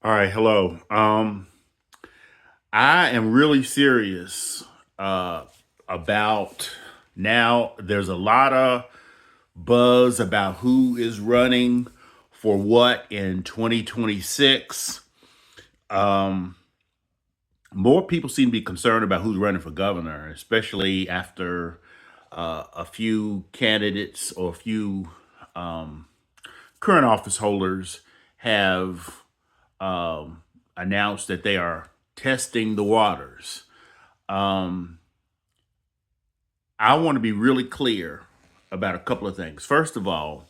All right, hello. I am really serious about now. There's a lot of buzz about who is running for what in 2026. Um, More people seem to be concerned about who's running for governor, especially after a few candidates or a few um, current office holders have announced that they are testing the waters. Um, I want to be really clear about a couple of things. First of all,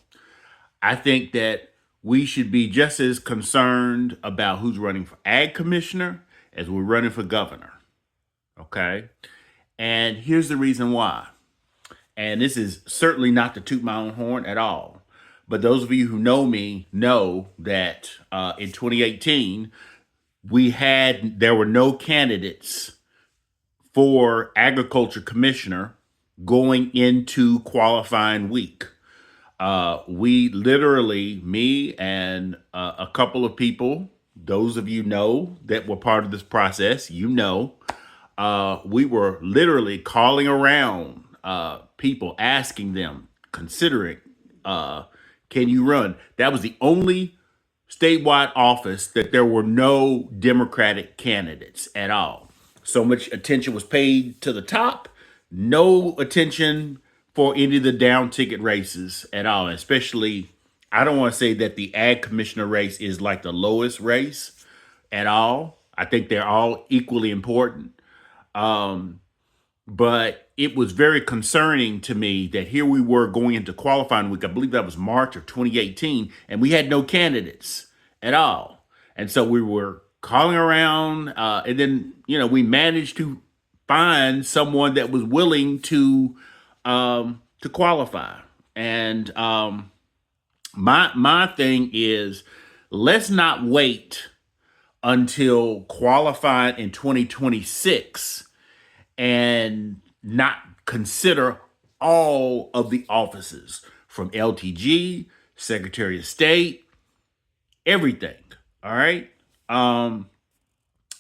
I think that we should be just as concerned about who's running for ag commissioner as we're running for governor. Okay. And here's the reason why. And this is certainly not to toot my own horn at all. But those of you who know me know that in 2018, there were no candidates for agriculture commissioner going into qualifying week. We literally, me and a couple of people, those of you know that were part of this process, we were literally calling around people, asking them, considering, can you run? That was the only statewide office that there were no Democratic candidates at all. So much attention was paid to the top, no attention for any of the down ticket races at all. Especially, I don't want to say that the ag commissioner race is like the lowest race at all. I think they're all equally important. Um, but it was very concerning to me that here we were going into qualifying week. I believe that was March of 2018, and we had no candidates at all. And so we were calling around, and then we managed to find someone that was willing to qualify. And my thing is, let's not wait until qualifying in 2026 and not consider all of the offices from LTG, Secretary of State, everything. All right.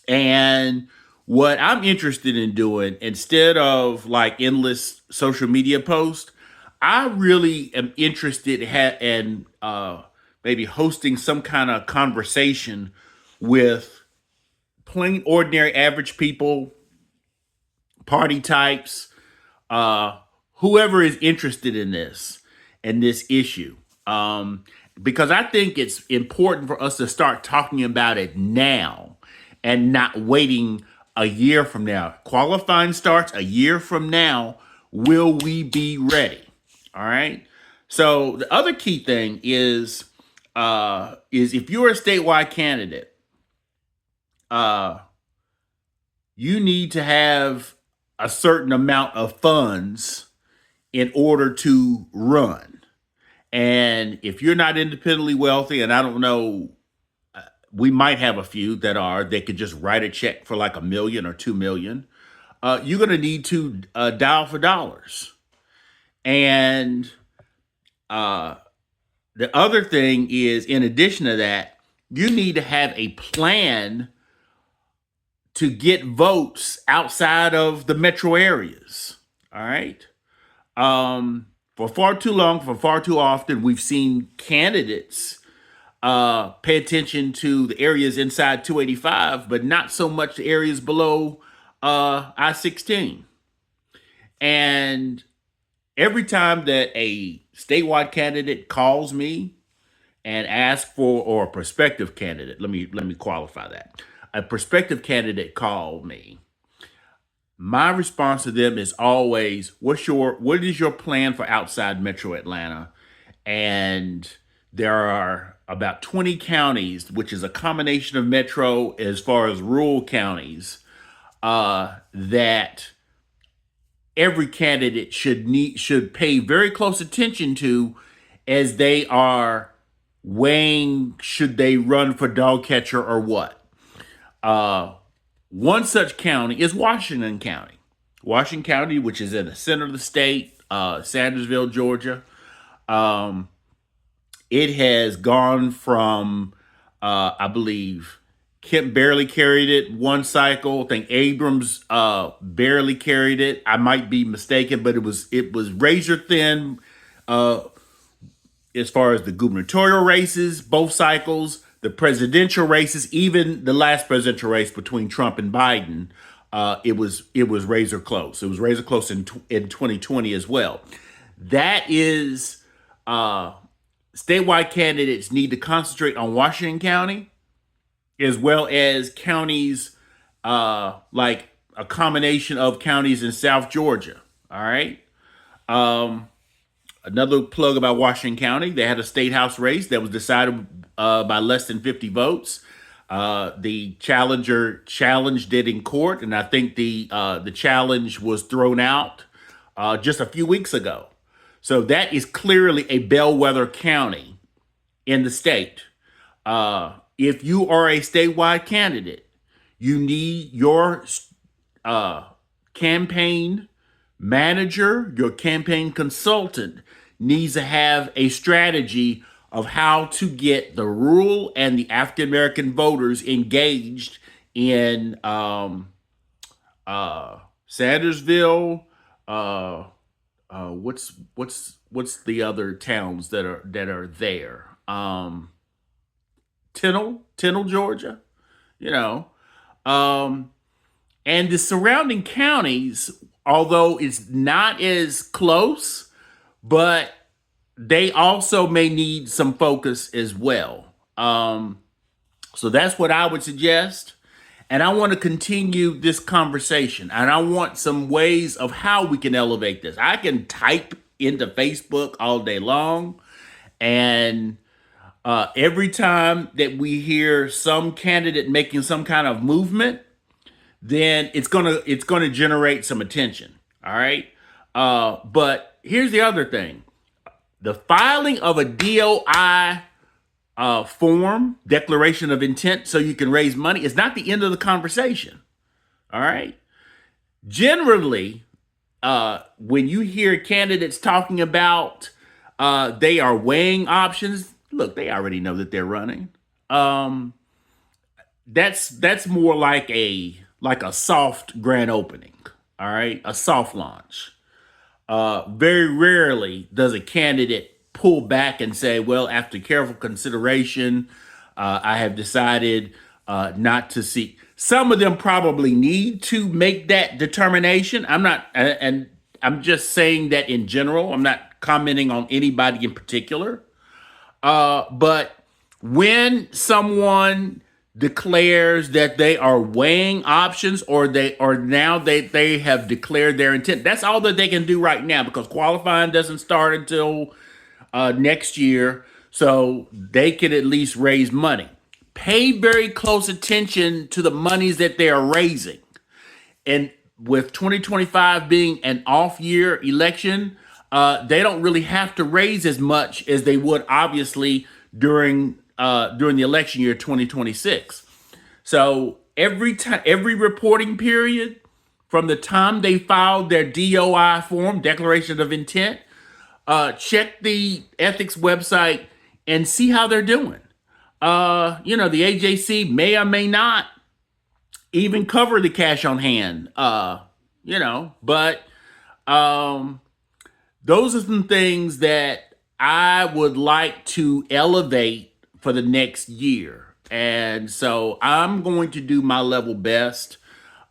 And what I'm interested in doing, instead of like endless social media posts, I really am interested in maybe hosting some kind of conversation with plain, ordinary, average people, party types, uh, whoever is interested in this issue. Because I think it's important for us to start talking about it now and not waiting a year from now. Qualifying starts a year from now. Will we be ready? All right. So the other key thing is if you're a statewide candidate, uh, you need to have a certain amount of funds in order to run. And if you're not independently wealthy, and I don't know, we might have a few they could just write a check for like 1 million or 2 million. You're going to need to dial for dollars. And uh, the other thing is, in addition to that, you need to have a plan to get votes outside of the metro areas. All right. For far too long, for far too often, we've seen candidates pay attention to the areas inside 285, but not so much the areas below I-16. And every time that a statewide candidate calls me and asks for, or a prospective candidate, let me qualify that. A prospective candidate called me, my response to them is always, what is your plan for outside Metro Atlanta? And there are about 20 counties, which is a combination of metro as far as rural counties, that every candidate should pay very close attention to as they are weighing should they run for dog catcher or what. Uh, One such county is Washington County. Washington County, which is in the center of the state, Sandersville, Georgia. Um, it has gone from I believe Kemp barely carried it one cycle. I think Abrams barely carried it. I might be mistaken, but it was razor thin as far as the gubernatorial races, both cycles, the presidential races, even the last presidential race between Trump and Biden. It was razor close. It was razor close in 2020 as well. That is, statewide candidates need to concentrate on Washington County, as well as counties like a combination of counties in South Georgia. All right. Another plug about Washington County: they had a state house race that was decided by less than 50 votes. The challenger challenged it in court, and I think the challenge was thrown out just a few weeks ago. So that is clearly a bellwether county in the state. If you are a statewide candidate, you need your campaign manager, your campaign consultant needs to have a strategy of how to get the rural and the African American voters engaged in Sandersville. What's the other towns that are there? Tennille, Georgia. And the surrounding counties, although it's not as close, but they also may need some focus as well. So that's what I would suggest. And I want to continue this conversation. And I want some ways of how we can elevate this. I can type into Facebook all day long. And every time that we hear some candidate making some kind of movement, then it's gonna generate some attention. All right. But here's the other thing. The filing of a DOI form, declaration of intent, so you can raise money, is not the end of the conversation. All right. Generally, when you hear candidates talking about they are weighing options, look, they already know that they're running. That's more like a soft grand opening. All right, a soft launch. Very rarely does a candidate pull back and say, well, after careful consideration, I have decided not to seek. Some of them probably need to make that determination. I'm just saying that in general. I'm not commenting on anybody in particular. But when someone declares that they are weighing options, or they have declared their intent, that's all that they can do right now, because qualifying doesn't start until next year. So they can at least raise money. Pay very close attention to the monies that they are raising. And with 2025 being an off-year election, they don't really have to raise as much as they would, obviously, during the election year 2026. So every reporting period, from the time they filed their DOI form, Declaration of Intent, check the ethics website and see how they're doing. The AJC may or may not even cover the cash on hand, but those are some things that I would like to elevate for the next year. And so I'm going to do my level best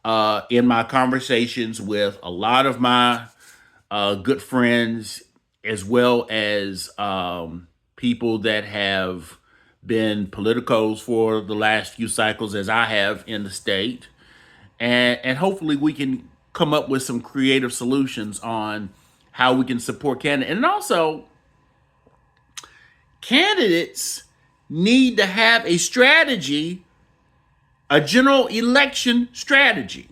in my conversations with a lot of my good friends, as well as people that have been politicos for the last few cycles, as I have in the state. And hopefully we can come up with some creative solutions on how we can support candidates. And also, candidates need to have a strategy, a general election strategy.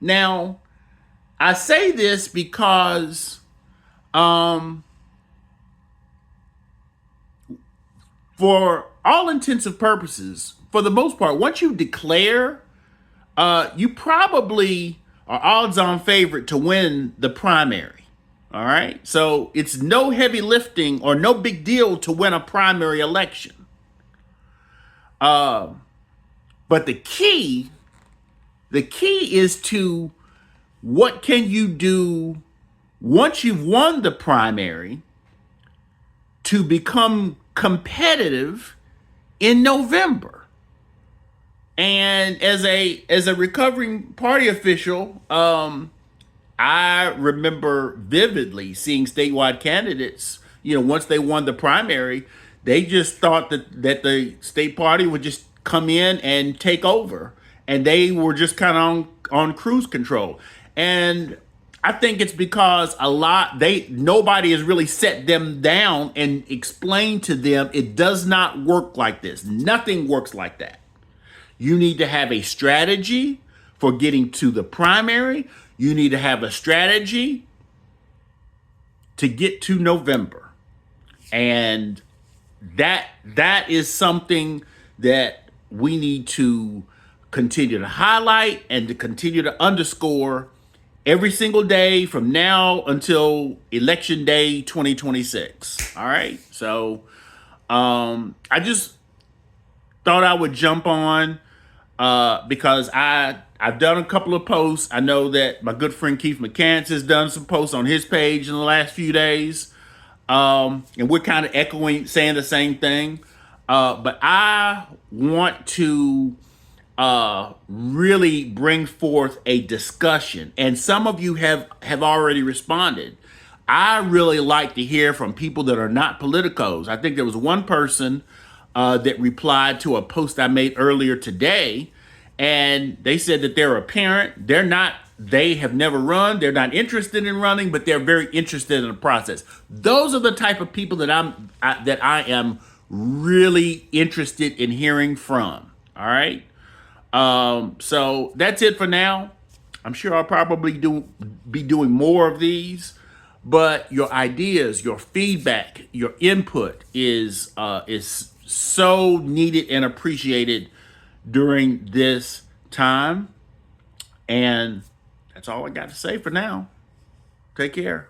Now, I say this because for all intensive purposes, for the most part, once you declare, you probably are odds-on favorite to win the primary. All right. So it's no heavy lifting or no big deal to win a primary election. But the key is to what can you do once you've won the primary to become competitive in November. And as a recovering party official, I remember vividly seeing statewide candidates, once they won the primary, they just thought that the state party would just come in and take over. And they were just kind of on cruise control. And I think it's because nobody has really set them down and explained to them it does not work like this. Nothing works like that. You need to have a strategy for getting to the primary. You need to have a strategy to get to November. And that is something that we need to continue to highlight and to continue to underscore every single day from now until Election Day 2026. All right. So I just thought I would jump on because I've done a couple of posts. I know that my good friend Keith McCants has done some posts on his page in the last few days. And we're kind of echoing, saying the same thing. But I want to really bring forth a discussion. And some of you have already responded. I really like to hear from people that are not politicos. I think there was one person that replied to a post I made earlier today, and they said that they're a parent. They have never run. They're not interested in running, but they're very interested in the process. Those are the type of people that I am really interested in hearing from. All right. So that's it for now. I'm sure I'll probably be doing more of these, but your ideas, your feedback, your input is so needed and appreciated during this time. And that's all I got to say for now. Take care.